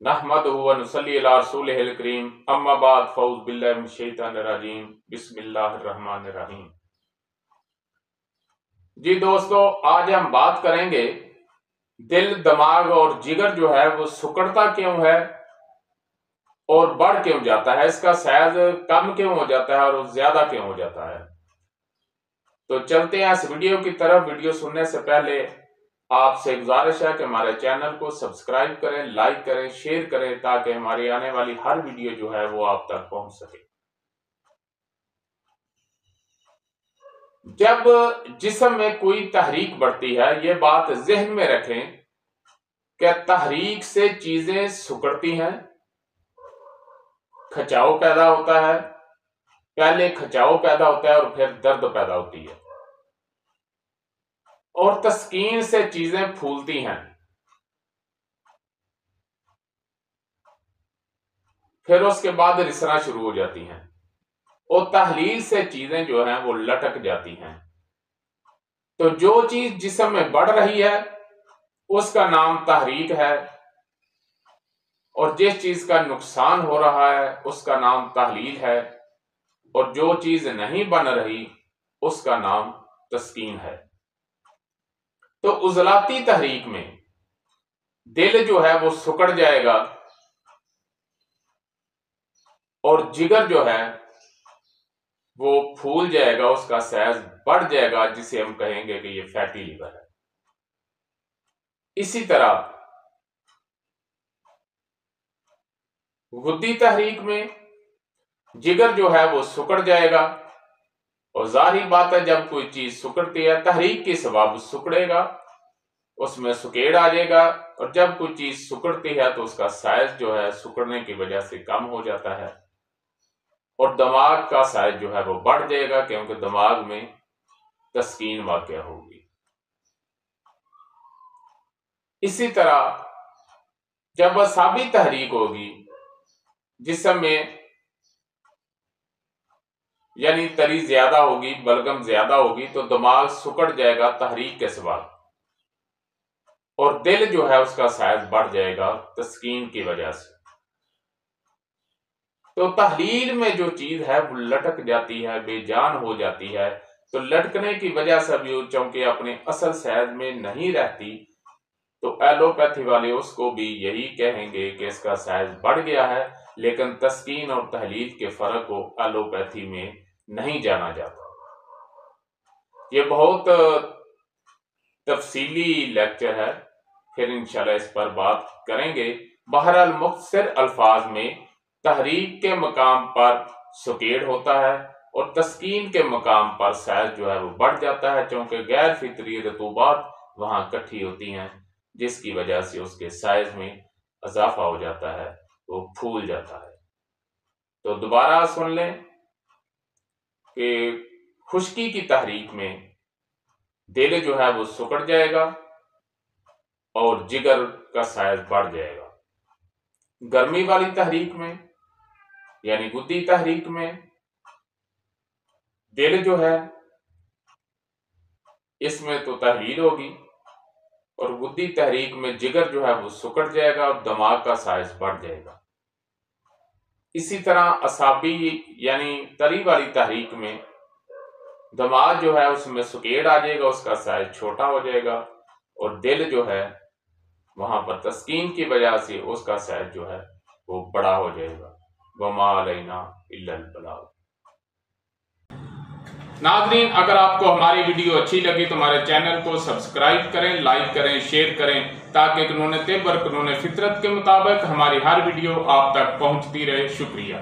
नहमदुहु व नुसल्ली अला रसूलिहिल करीम अम्मा बाद फौज बिल्लाहि मिनश शैतानिर रजीम बिस्मिल्लाहिर रहमानिर रहीम। जी दोस्तों, आज हम बात करेंगे दिल, दिमाग और जिगर जो है वो सिकुड़ता क्यों है और बढ़ क्यों जाता है, इसका साइज कम क्यों हो जाता है और ज्यादा क्यों हो जाता है। तो चलते हैं इस वीडियो की तरफ। वीडियो सुनने से पहले आपसे गुजारिश है कि हमारे चैनल को सब्सक्राइब करें, लाइक करें, शेयर करें ताकि हमारी आने वाली हर वीडियो जो है वो आप तक पहुंच सके। जब जिस्म में कोई तहरीक बढ़ती है, ये बात जहन में रखें कि तहरीक से चीजें सिकुड़ती हैं, खिंचाव पैदा होता है। पहले खिंचाव पैदा होता है और फिर दर्द पैदा होती है, और तस्कीन से चीजें फूलती हैं, फिर उसके बाद रिसना शुरू हो जाती हैं, और तहलील से चीजें जो हैं वो लटक जाती हैं। तो जो चीज जिस्म में बढ़ रही है उसका नाम तहरीक है, और जिस चीज का नुकसान हो रहा है उसका नाम तहलील है, और जो चीज नहीं बन रही उसका नाम तस्कीन है। तो उजलाती तहरीक में दिल जो है वो सिकुड़ जाएगा और जिगर जो है वो फूल जाएगा, उसका साइज बढ़ जाएगा, जिसे हम कहेंगे कि ये फैटी लीवर है। इसी तरह गुद्दी तहरीक में जिगर जो है वो सिकुड़ जाएगा, और जाहिर बात है जब कोई चीज सिकुड़ती है तहरीक के सबब सिकुड़ेगा, उसमें सुकेड़ आ जाएगा, और जब कोई चीज सिकुड़ती है तो उसका साइज जो है सिकुड़ने की वजह से कम हो जाता है, और दिमाग का साइज जो है वो बढ़ जाएगा क्योंकि दिमाग में तस्कीन वाक़या होगी। इसी तरह जब असाबी तहरीक होगी, जिस्म में यानी तरी ज्यादा होगी, बलगम ज्यादा होगी, तो दिमाग सिकुड़ जाएगा तहरीक के सबब, और दिल जो है उसका साइज बढ़ जाएगा तस्कीन की वजह से। तो तहलील में जो चीज है वो लटक जाती है, बेजान हो जाती है। तो लटकने की वजह से भी चूंकि अपने असल साइज में नहीं रहती, तो एलोपैथी वाले उसको भी यही कहेंगे कि इसका साइज बढ़ गया है, लेकिन तस्कीन और तहलील के फर्क को एलोपैथी में नहीं जाना जाता। ये बहुत तफसीली लेक्चर है, फिर इंशाल्लाह इस पर बात करेंगे। बहरहाल मुख्तसर अल्फाज में तहरीक के मकाम पर सुकेड़ होता है और तस्कीन के मकाम पर साइज जो है वो बढ़ जाता है, क्योंकि गैर फितरी रतूबात वहां इकट्ठी होती हैं, जिसकी वजह से उसके साइज में इजाफा हो जाता है, वो फूल जाता है। तो दोबारा सुन लें कि खुश्की की तहरीक में दिल जो है वो सिकुड़ जाएगा और जिगर का साइज बढ़ जाएगा। गर्मी वाली तहरीक में यानी गुद्दी तहरीक में दिल जो है इसमें तो तहलील होगी, और गुद्दी तहरीक में जिगर जो है वो सिकुड़ जाएगा और दिमाग का साइज बढ़ जाएगा। इसी तरह असाबी यानी तरी वाली तहरीक में दिमाग जो है उसमें सुकेड़ आ जाएगा, उसका साइज छोटा हो जाएगा, और दिल जो है वहां पर तस्कीन की वजह से उसका साइज जो है वो बड़ा हो जाएगा। वमा अलैना इल्लल बलाग। नाज़रीन, अगर आपको हमारी वीडियो अच्छी लगी तो हमारे चैनल को सब्सक्राइब करें, लाइक करें, शेयर करें, ताकि कानून तिब और कानून फितरत के मुताबिक हमारी हर वीडियो आप तक पहुंचती रहे। शुक्रिया।